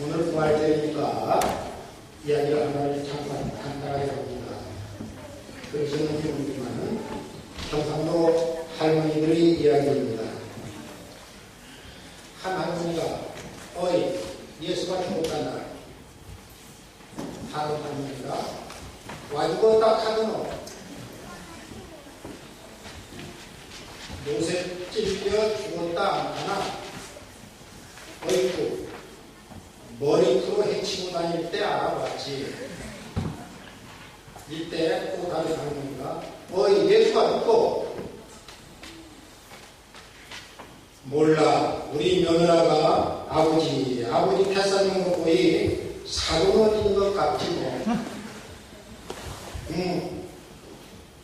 오늘 부활절이니까 이야기를 하나를 잠깐 간단하게 합니다. 그러시는 분들만은 경상도 할머니들의 이야기입니다. 한 할머니가 어이 예수가 죽었단다. 다른 할머니가 와 죽었다 하더노. 요새 찔려 죽었다 안 하나. 어이구 머리투로 헤치고 다닐 때 알아봤지. 이때 또 다른 할머니가 어이 예수가 죽고. 몰라 우리 며느라가 아버지 폐사님으로 거의 사돈어린 것 같지 뭐.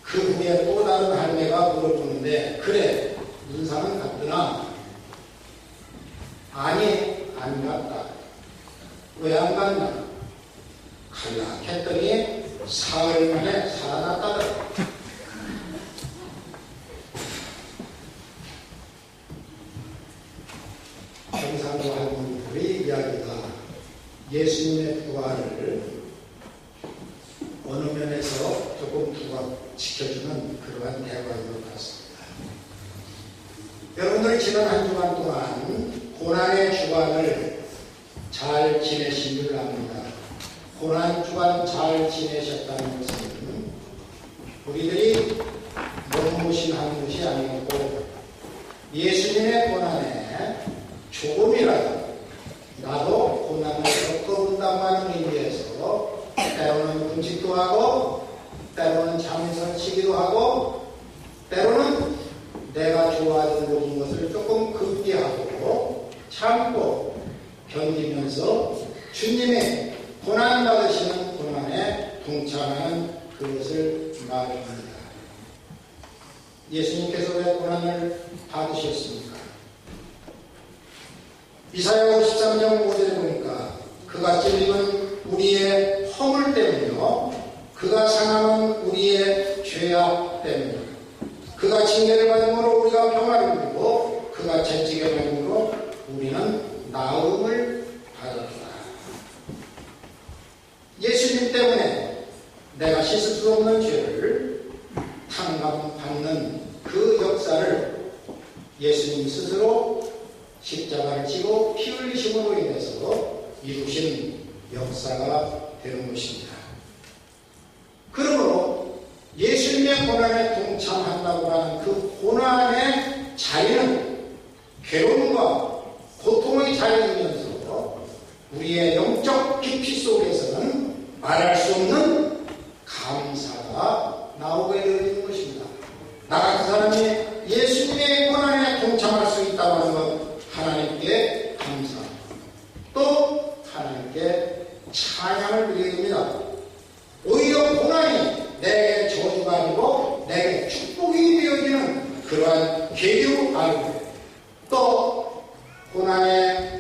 그 후에 또 다른 할매가 물어보는데 그래 인상은 같더나. 아니 안 같다. 왜 안 갔나? 갈라 했더니 사흘 만에 살아났다더라. 경상도 할머니들의 이야기가 예수님의 부활을 어느 면에서 조금 부각시켜주는 그러한 대화인 것 같습니다. 여러분들이 지난 한 주간 동안 고난의 주간을 잘 지내신 줄 압니다. 고난 주간 잘 지내셨다는 것은 우리들이 너무무심한 것이 아니고 예수님의 고난에 조금이라도 나도 고난을 겪어본다는 의미에서 때로는 금식도 하고 때로는 잠에서 쉬기도 하고 때로는 내가 좋아하는 모든 것을 조금 금기하고 참고 견디면서 주님의 고난받으시는 고난에 동참하는 그것을 말합니다. 예수님께서 왜 고난을 받으셨습니까? 이사야 53장 5절에 보니까 그가 찔림은 우리의 허물 때문이요 그가 상함은 우리의 죄악 때문이요 그가 징계를 받음으로 우리가 평화를 누리고 그가 채찍을 받음으로 우리는 나음을 받았다. 예수님 때문에 내가 씻을 수 없는 죄를 탕감받는 그 역사를 예수님 스스로 십자가를 지고 피 흘리심으로 인해서 이루신 역사가 되는 것입니다. 그러므로 예수님의 고난에 동참한다고 하는 그 고난의 자리는 괴로움과 고통의 자리이면서 우리의 영적 깊이 속에서는 말할 수 없는 감사가 나오게 되는 것입니다. 나 같은 사람이 예수님의 고난에 동참할 수 있다고 하는 것 하나님께 감사, 또 하나님께 찬양을 드리게 됩니다. 오히려 고난이 내게 저주가 아니고 내게 축복이 되어지는 그러한 계기로 알고 또 고난의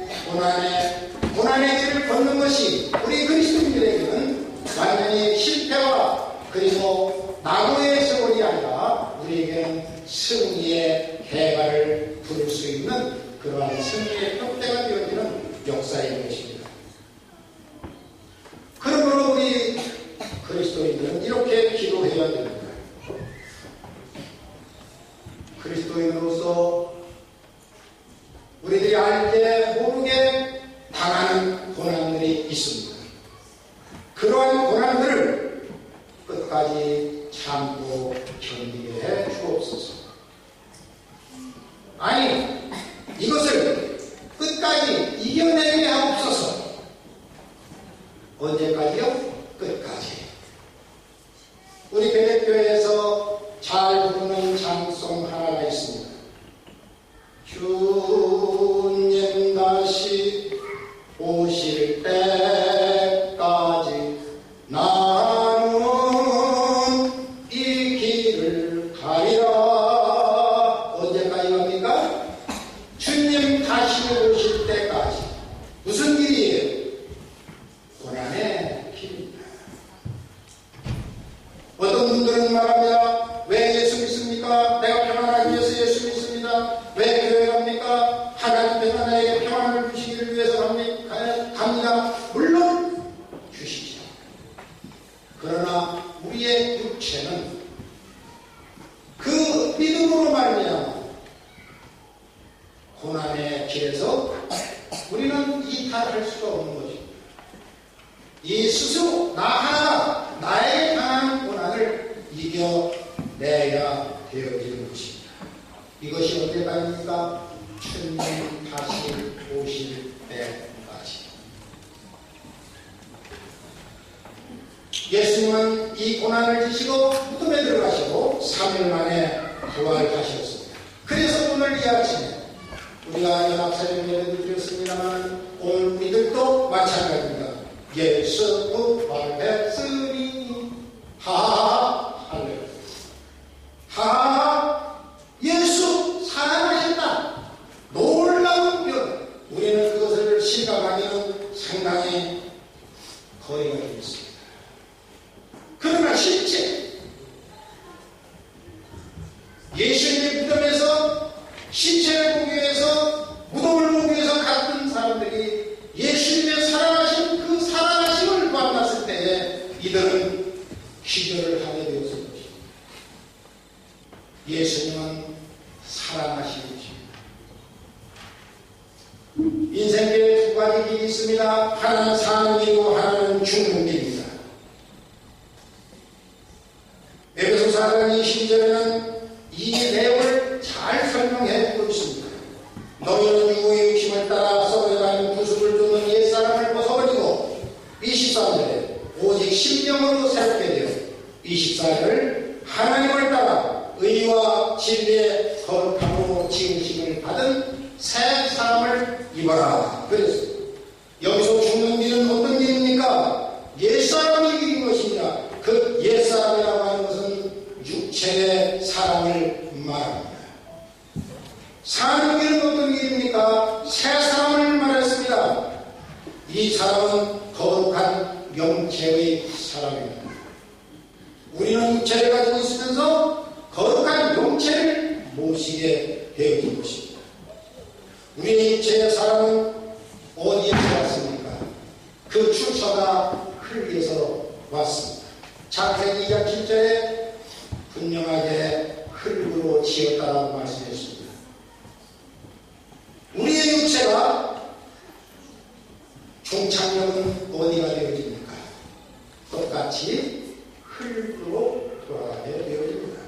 길을 걷는 것이 우리 그리스도인들에게는 완전히 실패와 그리고 낙오의 세월이 아니라 우리에게는 승리의 해발을 부를 수 있는 그러한 승리의 혁대가 되어지는 역사인 것입니다. 그러므로 우리 그리스도인들은 이렇게 기도해야 됩니다. 그리스도인으로서 우리들이 알게 모르게 당하는 고난들이 있습니다. 그러한 고난들을 끝까지 참고 견디게 해 주옵소서. 아니 이것을 끝까지 이겨내게 하옵소서. 언제까지요? 끝까지. 우리 베넷교회에서 잘 부르는 찬송 하나가 있습니다. 주님 다시 오실 때까지 나는 이 길을 가리라. 언제까지 갑니까? 주님 다시 오실 때까지. 무슨 길이에요? 고난의 길입니다. 어떤 분들은 말합니다. 왜 예수 믿습니까? 내가 평안하기 위해서 예수 믿습니다. 왜 교회 갑니까? 하나님께서 나에게 평안을 주시기를 위해서 갑니다. 이탈할 수가 없는 것입니다. 이 스스로 나 하나가 나에게 당한 고난을 이겨내야 되어지는 것입니다. 이것이 언제까지입니까? 주님 다시 오실 때까지. 예수님은 이 고난을 지시고 무덤에 들어가시고 3일 만에 부활하셨습니다. 그래서 오늘 이 아침에 우리가 연합사역 예배를 드렸습니다만 오늘 우리들도 마찬가지입니다. 예수 부활했으니 할렐루야. 예수 살아나셨다. 놀라운 별. 우리는 그것을 실감하기는 상당히 거리가 있습니다. 그러나 실제 예수님의 무덤에서 신체를 보기 위해서 무덤을 보기 위해서 갔던 사람들이 예수님의 살아나신 그 살아나심을 만났을 때에 이들은 기절을 하게 되었을 것입니다. 예수님은 살아나신 것입니다. 인생에 두 가지 길이 있습니다. 하나는 사는 길이고 하나는 죽는 길입니다. 에베소 4장 22절에는 이 내용을 잘 설명해 주고 있습니다. 너희는 유고의 욕심을 따라 썩어가는 구습을 쫓는 옛사람을 벗어버리고 23절에 오직 심령으로 새롭게 되어 24절을 하나님을 따라 의와 진리의 거룩함으로 지으심을 받은 새 사람을 입어라. 그래서 여기서 죽는 길은 어떤 길입니까? 옛사람이 길인 것입니다. 그 옛사람이라고 하는 것은 육체의 사람을 말합니다. 사는 길은 어떤 길입니까? 새 사람을 말했습니다. 이 사람은 거룩한 영체의 사람입니다. 우리는 육체를 가지고 있으면서 거룩한 영체를 모시게 되어진 것입니다. 우리의 육체의 사람은 어디에서 왔습니까? 그 출처가 흙에서 왔습니다. 창세기 2장 7절에 분명하게 흙으로 지었다라고 말씀했습니다. 우리의 육체가 종착역은 어디가 되어집니까? 똑같이 흙으로 돌아가게 되어집니다.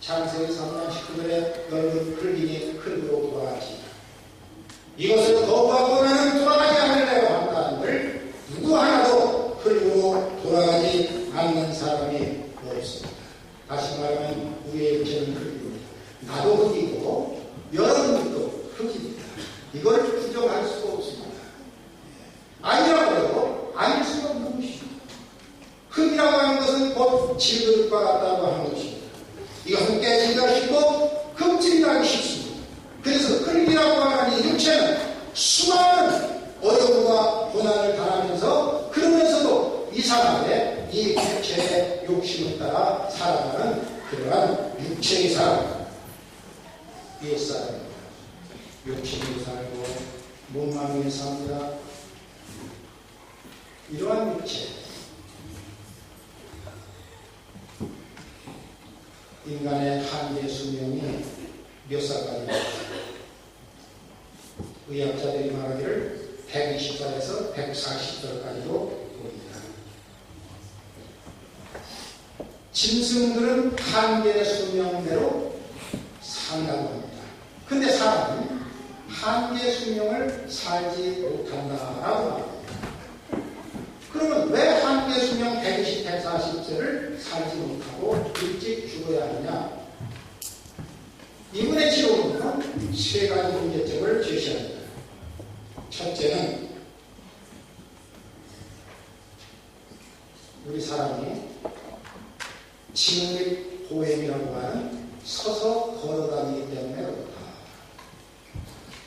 창세기 3장 19절에 넓은 흙이니 흙으로 돌아가지. 이것을 거부하고 나는 돌아가지 않으려고 한다는 걸 누구 하나도 흙으로 돌아가지 않는 사람이 없습니다. 다시 말하면 우리의 육체는 흙입니다. 나도 흙이고 여러분도 흙입니다. 이걸 부정할 수가 없습니다. 아니라고 해도 아닐 수가 없는 것입니다. 흙이라고 하는 것은 곧 질그릇과 같다고 하는 것입니다. 이것은 깨지기가 쉽고 흠집이 나기 쉽습니다. 그래서 흙이라고 하는 이 육체는 수많은 어려움과 고난을 당하면서 그러면서도 이상하게 이 육체의 욕심을 따라 살아가는 그러한 육체의 사람, 옛사람입니다. 욕심이 살고 몸망이 삽니다. 이러한 육체, 인간의 한계 수명이 몇 살까지입니까? 의학자들이 말하기를 120살에서 140살까지도 봅니다. 짐승들은 한계 수명대로 산다고 합니다. 근데 사람은 한계 수명을 살지 못한다라고 합니다. 그러면 왜 한계 수명 120, 140세를 살지 못하고 일찍 죽어야 하느냐? 이분의 치료는 세 가지 문제점을 제시합니다. 첫째는 우리 사람이 칭립 보행이라고 하는 서서 걸어다니기 때문에 그렇다.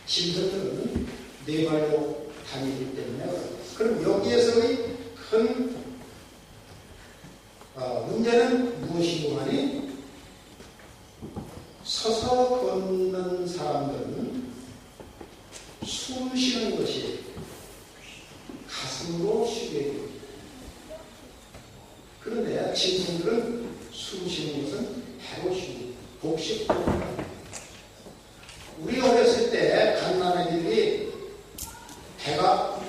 짐승들은 네 발로 다니기 때문에 그렇다. 그럼 여기에서의 큰 문제는 무엇이고 하니 서서 걷는 사람들은 숨 쉬는 것이 가슴으로 쉬게 됩니다. 그런데 짐승들은 숨 쉬는 것은 배로 쉽니다. 복식도 우리 어렸을 때 갓난아기들이 배가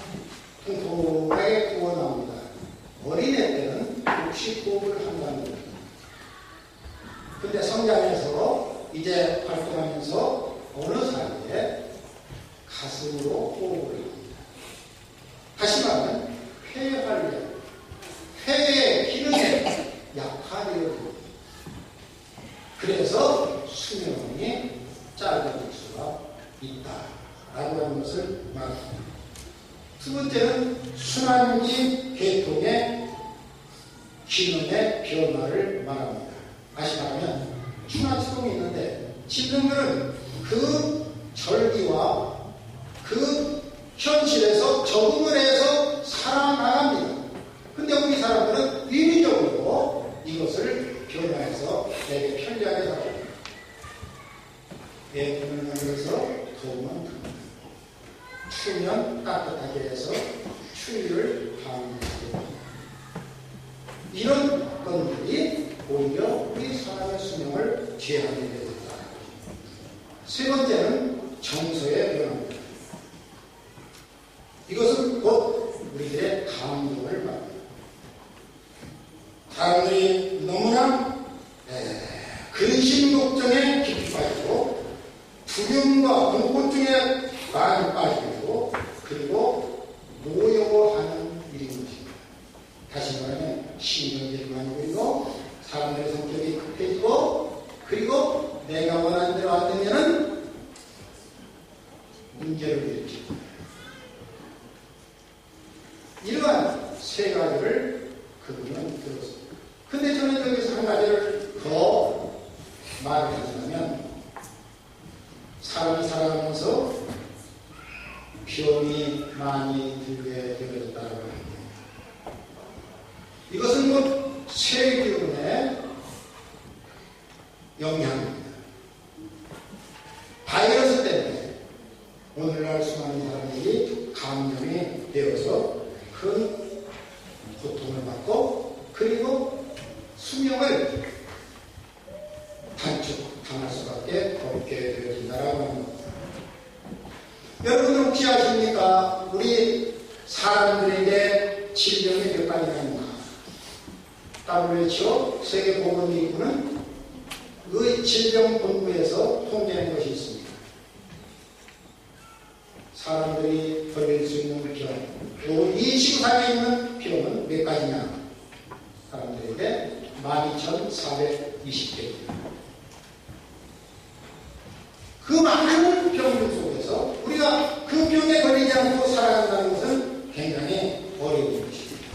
있는 순환기 계통의 기능의 변화를 말합니다. 다시 말하면 순환시동이 있는데 진동들은 그 절기와 그 현실에서 적응을 해서 살아나갑니다. 근데 우리 사람들은 인위적으로 이것을 변화해서 되게 편리하게 살아갑니다. 에어컨을 만들어서 더우면 덥다. 추우면 따뜻하게 해서 추위를 방지합니다. 이런 것들이 오히려 우리 사람의 수명을 제한하게 됩니다. 세 번째는 정서의 변화입니다. 이것은 곧 우리들의 감동을 말합니다. 사람들이 너무나 근심 걱정에 깊이 빠지고 두려움과 공포증에 많이 빠지고 그리고 모욕하는 일인 것입니다. 다시 말하면 신경질이 많이 보이고 사람들의 성격이 급해지고 그리고 내가 원하는 대로 안 되면은 문제를 일으킵니다. 이러한 세 가지를 그분은 들었습니다. 근데 저는 여기서 한 가지를 더 말을 하자면 사람이 살아가면서 병이 많이 들게 되어졌다고 합니다. 이것은 뭐 세균의 영향입니다. 바이러스 때문에 오늘날 수많은 사람들이 감염이 되어서 큰 고통을 받고 그리고 수명을 단축당할 수밖에 없게 되어진다라고 합니다. 여러분 혹시 아십니까? 우리 사람들에게 질병이 몇 가지나 있는가? WHO 세계보건기구는 그 질병본부에서 통계한 것이 있습니다. 사람들이 걸릴 수 있는 병, 그리고 이 지구상에 있는 병은 몇 가지냐? 사람들에게 12,420개입니다. 그 많은 병들 속에서 우리가 그 병에 걸리지 않고 살아간다는 것은 굉장히 어려운 것입니다.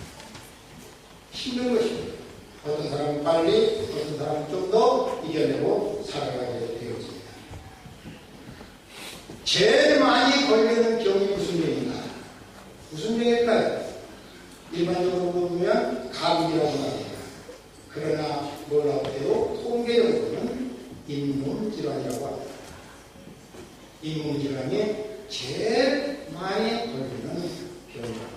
힘든 것입니다. 어떤 사람은 빨리, 어떤 사람은 좀 더 이겨내고 살아가게 되어집니다. 제일 많이 걸리는 병이 무슨 병인가? 무슨 병일까요? 일반적으로 보면 감기라고 합니다. 그러나 뭐라고 해도 통계적으로는 인문질환이라고 합니다. 인문질환이 제일 많이 걸리는 병입니다.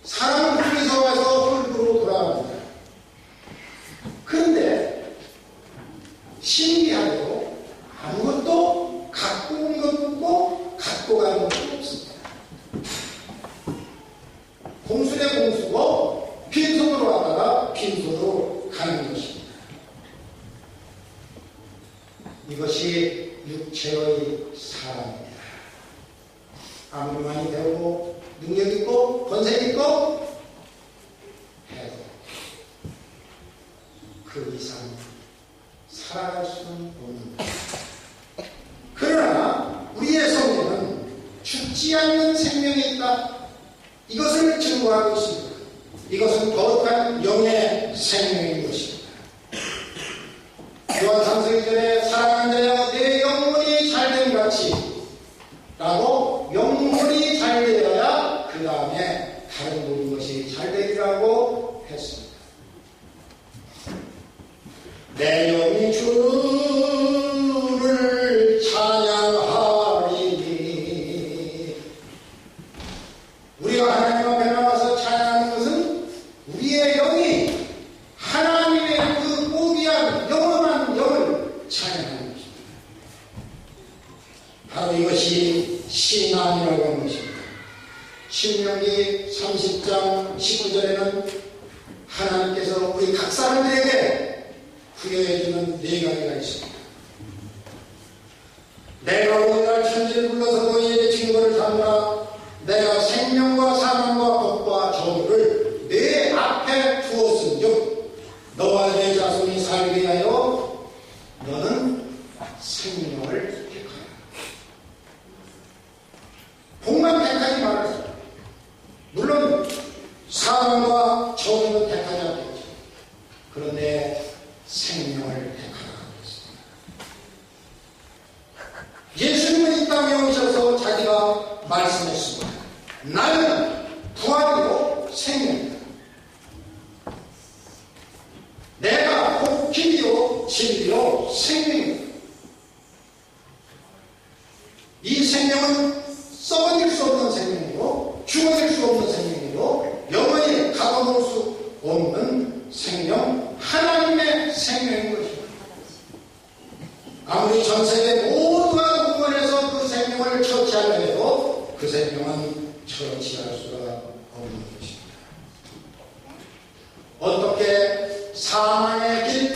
사람은 흙에서 와서 흙으로 돌아갑니다. 그런데 신기하게도 아무것도 갖고 온 것도 없고 갖고 가는 것도 없습니다. 공수 대 공수고 빈손으로 왔다가 빈손으로 가는 것입니다. 이것이 육체의 사람입니다. 아무리 많이 배우고 능력 있고 권세 있고 해도 그 이상 살아갈 수는 없는 것입니다. 그러나 우리의 성경은 죽지 않는 생명이 있다. 이것을 증거하고 있습니다. 이것은 거룩한 영의 생명인 것입니다. 요한상서 2절에 사랑하는 자여 내 영혼이 잘된 같이 라고 영혼이 잘 되어야 그 다음에 다른 모든 것이 잘 되리라고 했습니다. 내 영이 주를 찬양하리니 우리가 하나님 앞에 나와서 찬양하는 것은 우리의 영이 하나님의 그 고귀한 영원한 영을 찬양하는 것입니다. 바로 이것이 신앙이라고 하는 것입니다. 신명기 30장 19절에는 하나님께서 우리 각 사람들에게 부여해주는 네 가지가 있습니다. 내가 오늘날 천지를 불러서 너희에게 증거를 삼으라. 내가 생명과 사망과 법과 저주를 내 앞에 두었은즉 너와 내 자손이 살게 하여 너는 생명을 택하라. 복만 말씀했습니다. 나는 부활이요 생명이다. 내가 곧 길이요 진리요 생명이다. 이 생명은 썩어질 수 없는 생명이고 죽어질 수 없는 생명이고 영원히 가둬놓을 수 없는 생명, 하나님의 생명인 것입니다. 아무리 전세계 모두가 공헌해서 그 생명을 처치하려 해도 그 생명은 처치할 수가 없는 것입니다. 어떻게 사망의 길,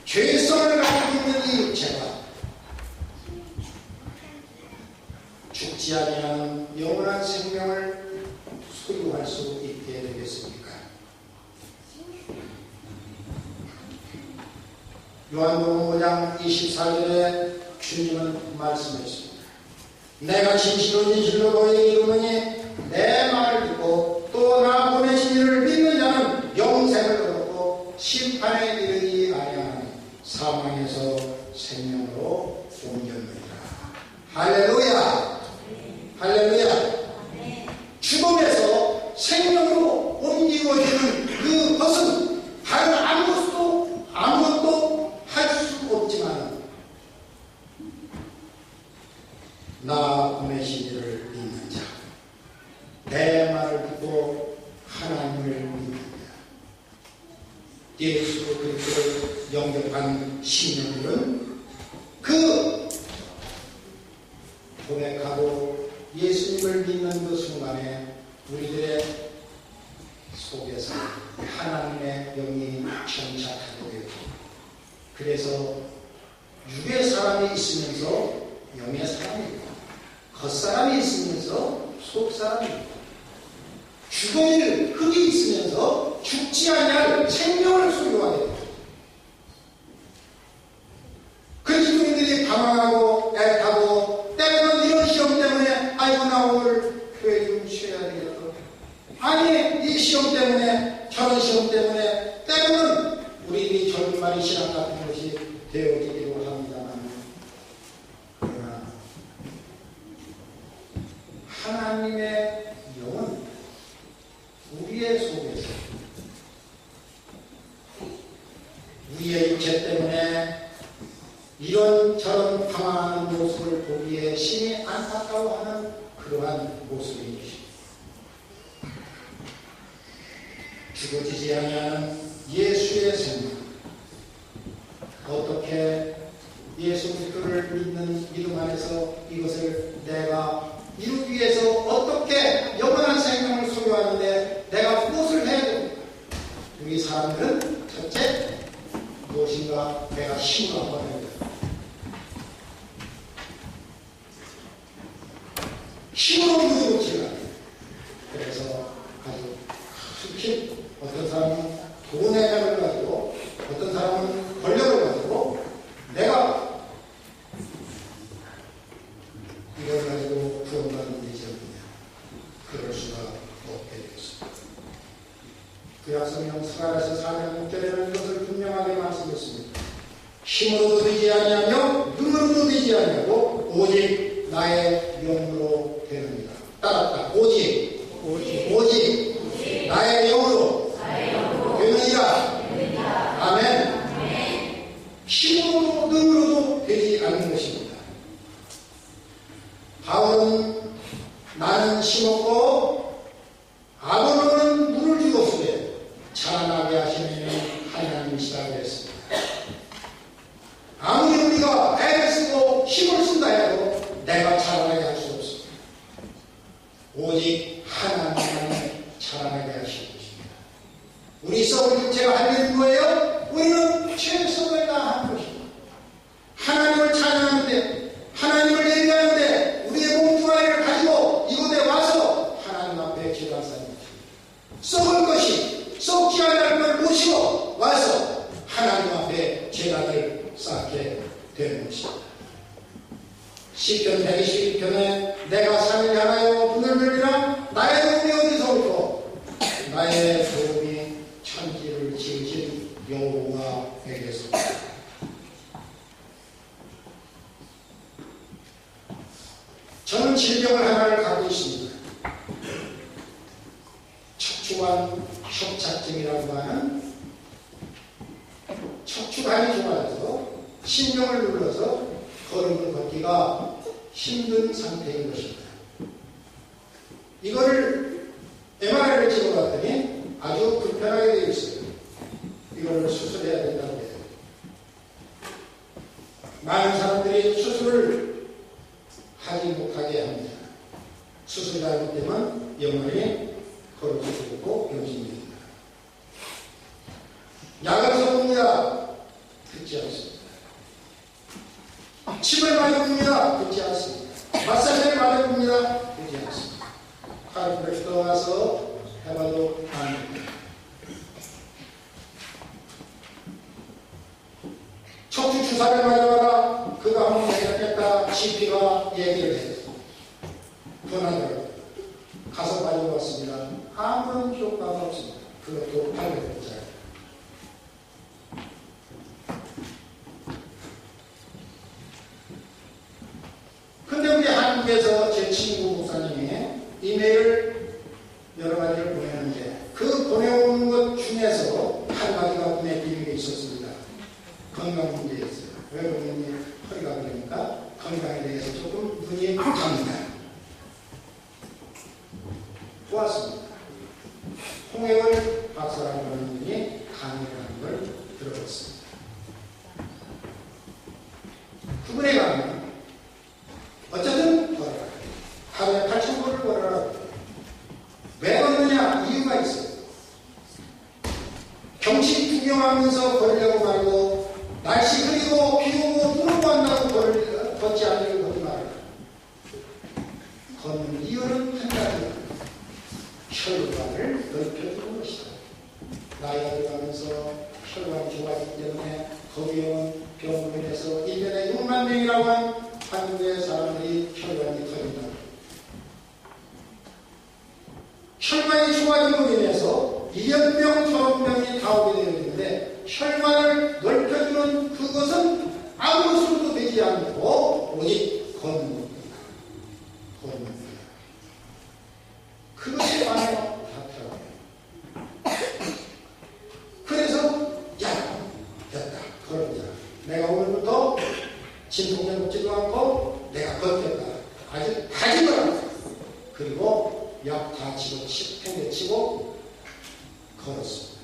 죄성을 가지고 있는 이 육체가 죽지 아니하는 영원한 생명을 소유할 수 있게 되겠습니까? 요한복음 5장 24절에 주님은 말씀했습니다. 내가 진실로 진실로 너희에게 이르노니 내 말을 듣고 또 나 보내신 이를 믿는 자는 영생을 얻었고 심판에 이르지 아니하나니 사망에서 생명으로 옮겼느니라. 할렐루야. 할렐루야. 죽음에서 생명으로 옮기어지는 그것은 다른 아무것도 할 수 없지만 나 보내신 이를 믿는 자, 내 말을 듣고 하나님을 믿는 자, 예수 그리스도를 영접한 신령들은 그 고백하고 예수님을 믿는 그 순간에 우리들의 속에서 하나님의 영이 정착하게 되고, 그래서 육의 사람이 있으면서 영의 사람이 있고, 겉사람이 있으면서 속사람이 있고, 죽어질 흙이 있으면서 죽지 아니할 생명을 소유하게 됩니다. 그 기독인들이 방황하고 애타고 때로는 이런 시험 때문에 아이고 나 오늘 교회 좀 쉬어야 되겠다, 아니 이 시험 때문에 저런 시험 때문에 때로는 우리들이 절망이 신앙 같은 것이 되어지기도 합니다만, 그러나 하나님의 영은 우리의 속에서 우리의 육체 때문에 이런저런 방황하는 모습을 보기에 심히 안타까워하는 그러한 모습인 것입니다. 죽어지지 아니하는 예수의 생명, 어떻게 예수 그리스도를 믿는 믿음 안에서 이것을 내가 이루기 위해서 어떻게 영원한 생명을 소유하는데 내가 무엇을 해야 됩니까? 우리 사람들은 첫째, 무엇인가 내가 힘을 한번 해야 됩니다. 힘으로 누구를 지어야 돼요. 그래서 아주 특히 어떤 사람은 돈의 힘을 가지고, 어떤 사람은 권력을 가지고 내가 이걸 가지고 구원받는 게 지었느냐, 그럴 수가 없게 되었습니다. 구약성경 스가랴서 4장 6절에는 이것을 분명하게 말씀했습니다. 힘으로도 되지 아니하며 눈으로도 되지 아니하고 오직 나의 영으로 되느니라. 따랐다. 오직 나의 영으로 되느니라. 아멘. 힘으로도 눈으로도 되지 않는 것입니다. 바울은 나는 심었고 아볼로는 물을 주었으되 자라나게 하시는 이는 하나님이시라고 했습니다. 아무리 우리가 애를 쓰고 힘을 쓴다 해도 내가 자라나게 할 수 없습니다. 오직 하나님만이 자라나게 하시는 것입니다. 우리 썩은 육체가 할 일은 뭐예요? 우리는 최선을 다하는 것입니다. 하나님을 찬양하는데, 하나님을 예배하는데 우리의 몸 두 알을 가지고 이곳에 와서 하나님 앞에 제단 쌓는 것입니다. 썩을 것이 썩지 않을 걸 모시고 와서 하나님 앞에 제단을 쌓게 되는 것입니다. 시편 121편에 내가 산을 향하여 문을 열리라. 나의 도움이 어디서부터? 나의 도움이 천지를 지으신 여호와에게서부터. 저는 질병을 하나를 갖고 있습니다. 척추관 협착증이라고 하는 척추관이 좁아져서 신경을 눌러서 걸음을 걷기가 힘든 상태인 것입니다. 이거를 MRI를 찍어봤더니 아주 불편하게 되어 있어요. 이걸 수술해야 된다고 해요. 많은 사람들이 수술을 하지 못하게 합니다. 수술 잘못되면 영원히 걸을 수 없고 병신입니다. 약을 써봅니다. 듣지 않습니다. 침을 맞아봅니다. 듣지 않습니다. 마사지를 맞아봅니다. 듣지 않습니다. 카르프레스 들어가서 해봐도 안 됩니다. 척추 주사를 맞아봐라. 그거 한번 해야겠다. GP가 얘기를 해요. 권하더라고요. 가서 맞아봤습니다. 아무런 효과가 없습니다. 그것도 800원짜리. 근데 우리 한국에서 제 친구 목사님이 이메일을 여러 가지를 보내는데 그 보내오는 것 중에서 한 가지가 눈에 띄는 게 있었습니다. 건강 문제였어요. 왜 그러니 허리가 그러니까 건강에 대해서 조금 눈이 갑니다. 좋았습니다. 홍해월 박사라고 하는 분이 강의를 하는 걸 들어봤습니다. 그분에 가면 어쨌든 벌어라. 하루에 8,000불을 벌어라. 왜 벌느냐? 이유가 있어요. 경치 구경하면서 벌려고 말고 날씨 흐리고 비 오고 눈 오고 한다고 걷지 않으려고 걷지 말아요. 걷는 이유는 한 가지예요. 혈관을 넓혀주는 것이다. 나이가 들어가면서 혈관이 좋아지기 때문에 거기에 온 병으로 인해서 1년에 6만 명이라고 한 한국의 사람들이 혈관이 커진다. 혈관이 좋아짐으로 인해서 이연병, 저런병이 다 오게 되어 있는데 혈관을 넓혀주는 그것은 아무 수도 되지 않고 오직 걷는 겁니다. 걷는 겁니다. 그것이 바로 다트라고요. 그래서 야, 됐다. 걸어보자. 내가 오늘부터 진통제 먹지도 않고 내가 걷겠다. 아직 다짐을 그리고 약 다 치고 팽개치고 걸었습니다.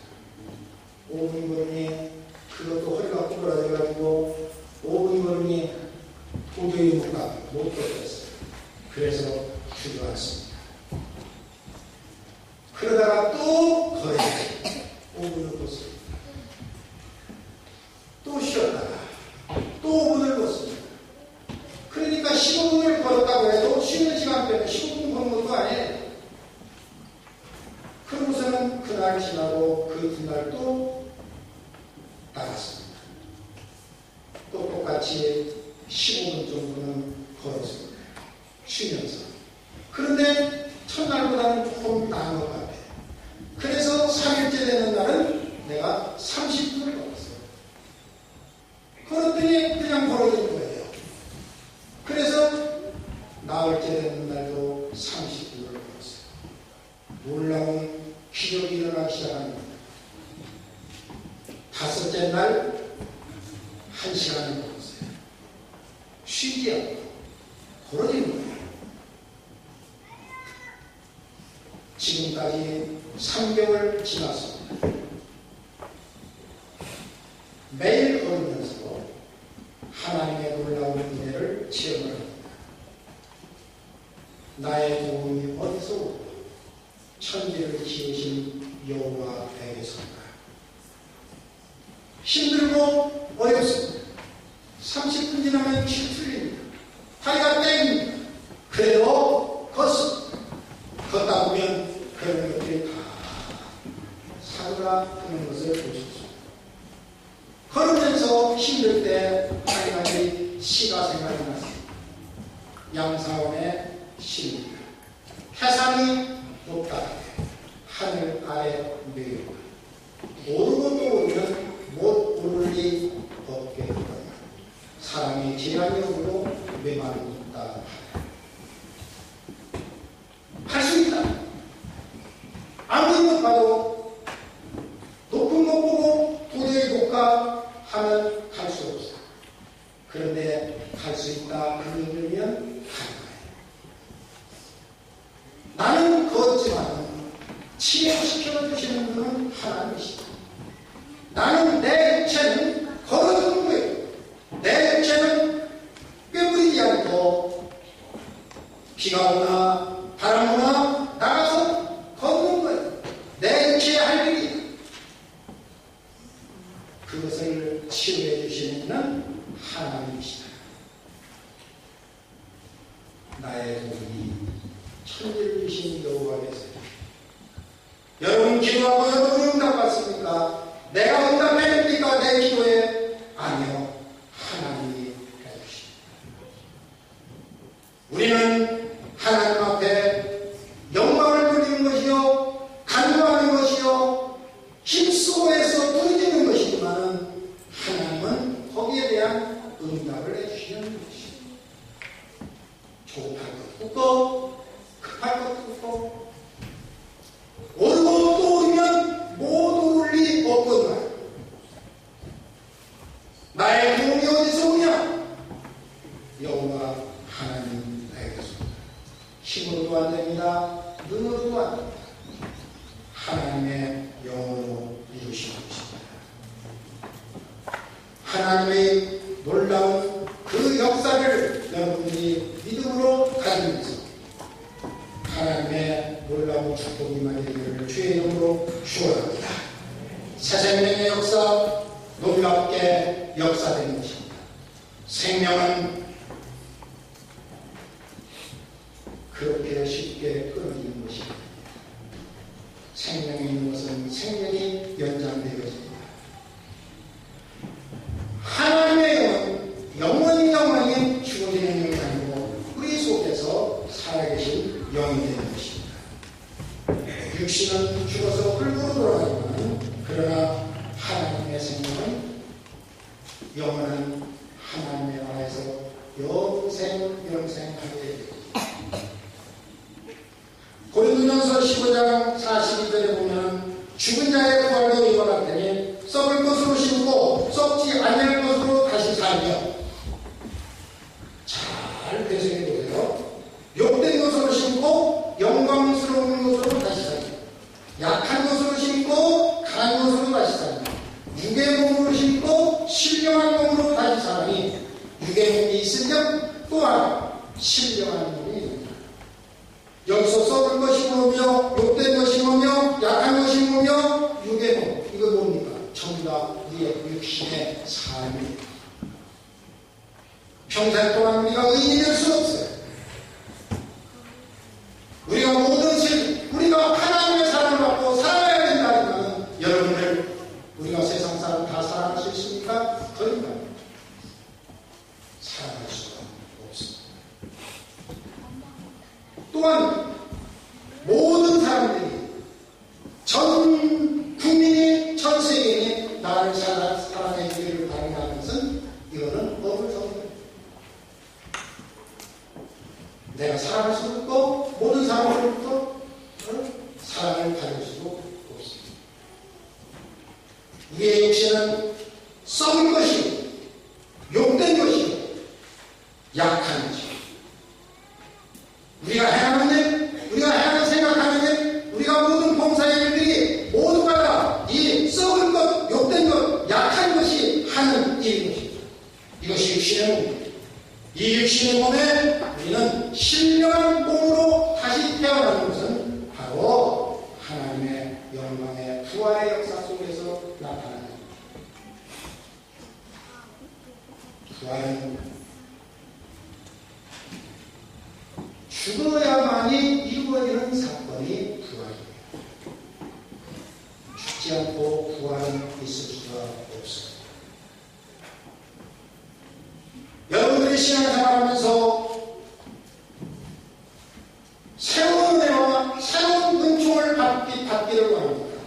5분 걸으니 그것도 허리가 구부러져가지고 5분 걸으니 도저히 못 걷겠어요. 그래서 주저앉습니다. 그러다가 또 걸어요. 5분을 걷습니다. 또 쉬었다가 또 5분을 걷습니다. 그러니까 15분을 걸었다고 해도 쉬는 시간 때문에 15분 걷는 것도 아니에요. 그러고서는 그날 지나고 그 뒷날 또 나갔습니다. 또 똑같이 15분 정도는 걸었습니다. 쉬면서. 그런데 첫날보다는 조금 나은 것 같아요. 그래서 3일째 되는 날은 내가 30분을 걸었어요. 걸었더니 그냥 걸어진 거예요. 그래서 나흘째 되는 날도 30분을 걸었어요. 놀라운 기적이 일어나기 시작합니다. 다섯째 날 1시간을 걸었어요. 쉬지 않고 걸어지는 거예요. 지금까지 3개월 지났습니다. 매일 걸으면서 하나님의 놀라운 은혜를 체험을 합니다. 나의 도움이 어디서 오고 천지를 지으신 여호와에게서인가. 힘들고 어렵습니다. 30분 지나면 키 풀립니다. 다리가 땡깁니다. 그래도 걷습니다. 걷다 보면 그런 것들이 다 사그라드는 것을 볼 수 있습니다. 걸으면서 힘들 때 한 가지 시가 생각이 났습니다. 양사원의 시입니다. 해산이 높다. 하늘 아래 매우 오르고 또 오르면 못 오를 리 없게 되거나 사람이 제한력으로 메마르 있다. 할 수 있다. 아무 아무리 높아도 높은 못 보고 도저히 못 가 하면 갈 수 없어. 그런데 갈 수 있다 그러면 가는 거예요. 나는 걷지만 치료시켜 주시는 분은 하나님이시다. 나는 내 육체는 걸어주는 거예요. 내 육체는 뼈부리지 않고 비가 오나 바람 오나 나가서 걷는 거예요. 내 육체의 할 일이. 그것을 치유해 주시는 분은 하나님이시다. 나의 도움이 천지를 주신 여호와께서 여러분 기도하고 여러분 응답받습니까? 내가 응답해줍니까? 내 기도에? 아니요. 하나님이 해주십니다. 우리는 하나님 앞에 영광을 돌리는 것이요 간구하는 것이요 힘쓰고 해서 부르짖는 것이지만 하나님은 거기에 대한 응답을 해주시는 것입니다. 조급할 것도 없고 급할 것도 없고 오르고 또 오르면 못 오를 리 없거든. 나의 도움이 어디서 오냐? 여호와 하나님 나에게서. 힘으로도 안 됩니다. 눈으로도 안 됩니다. 하나님의 영으로 이루시는 것입니다. 하나님의 놀라운 그 역사를 여러분들이 믿음으로 가지면서 하나님의 놀라운 축복이 임하기를 주의 이름으로 축원합니다. 새 생명의 역사 놀랍게 역사되는 것입니다. 생명은 그렇게 쉽게 끊어지는 것이 아닙니다. 생명이 있는 것은 생명이 연장되어집니다. 하나님의 영은 영원히 죽어지는 영이 아니고 우리 속에서 살아계신 영이 되는 것입니다. 육신은 죽어서 흙으로 돌아가지만 그러나 하나님의 생명은 영원한 하나님의 나라에서 영생하게 됩니다. 고린도전서 15장 42절에 보면 죽은 자의 부활도 이와 같으니 썩을 것으로 심고 썩지 아니할 것으로 다시 살며. 잘 배석해 보세요. 욕된 것으로 심고 영광스러운 것으로 다시 살며, 약한 것으로 심고 강한 것으로 다시 살며, 육의 몸으로 심고 신령한 몸으로 다시 살니 육의 몸이 있으면 또한 신령한 몸이 있습니다. 여기서 썩은 것이 뭐며 욕된 것이 뭐며 약한 것이 뭐며 육의 몸, 이거 뭡니까? 전부 다 우리의 육신의 삶입니다. 평생 동안 우리가 의인이 될 수 없어요. 우리가 모든 실, 우리가 하나님의 사랑을 받고 살아야 된다면 여러분들 우리가 세상 사람 다 사랑할 수 있습니까? 그러니까 사랑할 수가 없습니다. 또한 모든 사람들이 전 국민이 전 세계인이 나를 사랑해 주기를 바란다는 것은 이거는 법을 정합니다. 내가 사랑할 수 없고 모든 사람으로부터 사랑을 받을 수도 없습니다. 우리의 육신은 썩은 것이고 욕된 것이고 약한 것이고 우리가 행하는 일, 우리가 행하는 생각하는 일, 우리가 모든 봉사의 일들이 모두가 다 이 썩은 것, 욕된 것, 약한 것이 하는 일인 것입니다. 이것이 육신의 몸입니다. 이 육신의 몸에 우리는 신령한 몸으로 다시 태어나는 것은 바로 하나님의 영광의 부활의 역사 속에서 나타납니다. 부활은 죽어야만이 이루어지는 사건이 부활입니다. 죽지 않고 부활은 있을 수가 없습니다. 여러분들이 신앙생활하면서 새로운 은혜와 새로운 은총을 받기를 원합니다.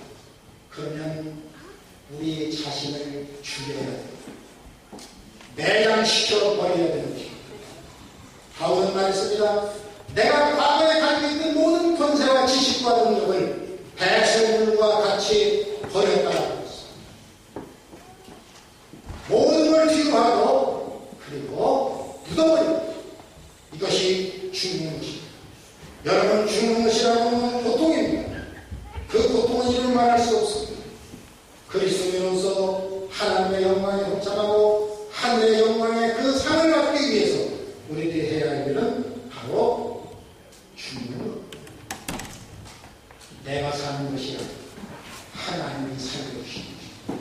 그러면 우리 자신을 죽여야 됩니다. 매장시켜 버려야 되는 것입니다. 바울은 말했습니다. 내가 과거에 가지고 있던 모든 권세와 지식과 능력을 백성 죽는 것이라고는 고통입니다. 그 고통은 이를 말할 수 없습니다. 그리스도인으로서 하나님의 영광에 동참하고 하늘의 영광의 그 상을 받기 위해서 우리들이 해야 할 일은 바로 죽는 것. 내가 사는 것이 아니라 하나님이 살게 주신 것입니다.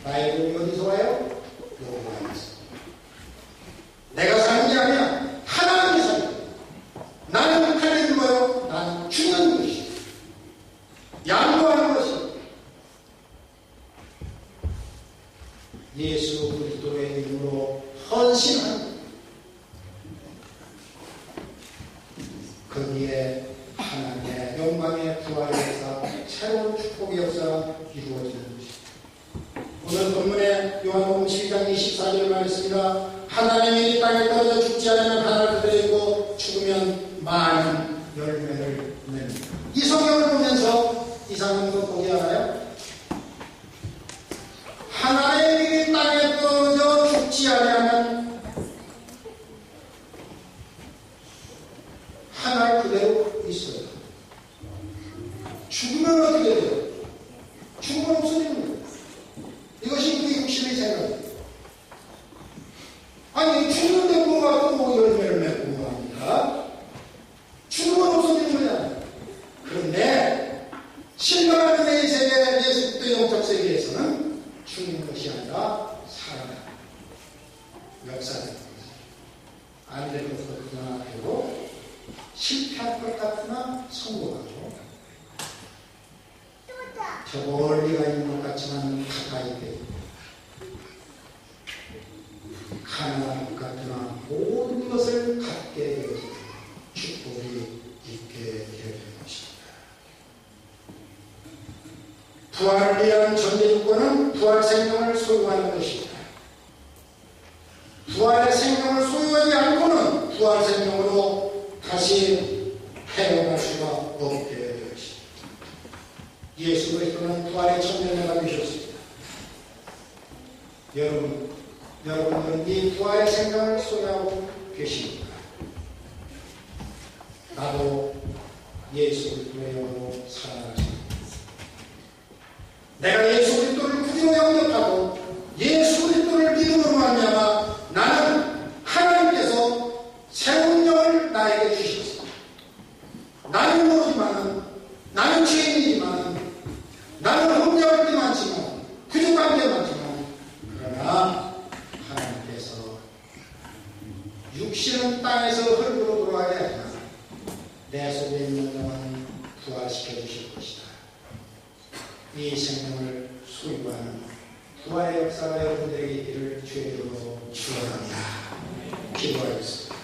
나의 몸이 어디서 와요? 여호와에서. 내가 사는 게 아니야. 하나님이 사는 거예요. 나는 하나님 뭐요? 나는 죽는 것이에요. 양보하는 것이에요. 예수 그리스도의 이름으로 헌신하는 거기에 하나님의 영광의 부활의 역사, 새로운 축복의 역사가 이루어지는 것입니다. 오늘 본문에 요한복음 12장 24절을 말했습니다. 하나님이 이 땅에 떨어져 죽지 않으면 하나를 그대이고 죽으면 많은 열매를 냅니다. 이 성경을 보면서 이상한 거 보지 않아요? 하나님이 땅에 떨어져 죽지 않으면 하나 그대로 있어요. 죽으면 어떻게 돼요? 죽으면 없어지는 거예요. 이것이 우리 육신의 생각이에요. 아니 죽는데 뭐가 또 열매를 맺고 뭐합니까? 죽으면 없어지는 거잖아요. 그런데 신령한 이 세계, 예수 그리스도의 영적 세계에서는 죽는 것이 아니라 살아나는 역사적인 것이죠. 안 될 것으로 그러나 되고 실패할 것 같으나 성공하고 저 멀리가 있는 것 같지만 가까이 돼 가난한 것 같으나 모든 것을 갖게 되어지는 축복이 있게 되는 것입니다. 부활을 위한 전제 조건은 부활 생명을 소유하는 것입니다. 부활의 생명을 소유하지 않고는 부활 생명으로 다시 태어날 수가 없게 되어 있습니다. 예수 그리스도는 부활의 첫 열매가 되셨습니다. 여러분들은 이 부활의 생명을 소유하고 계십니다. 나도 예수 그리스도의 영으로 살아가십니다. 내가 예수 그리스도를 구주로 영접하고 예수 그리스도를 믿음으로 말미암아 나는 하나님께서 새로운 영을 나에게 주셨습니다. 나는 모르지만 나는 죄인이지만 나는 흠잡을 게 많지만 부족한 게 많지만 그러나 하나님께서 육신은 땅에서 흙으로 돌아가게 하지만 내 속에 있는 영은 부활시켜 주실 것이다. 이 생명을 소유하는 부활의 역사가 여러분들에게 있기를 주의 이름으로 축원합니다. 기도하겠습니다.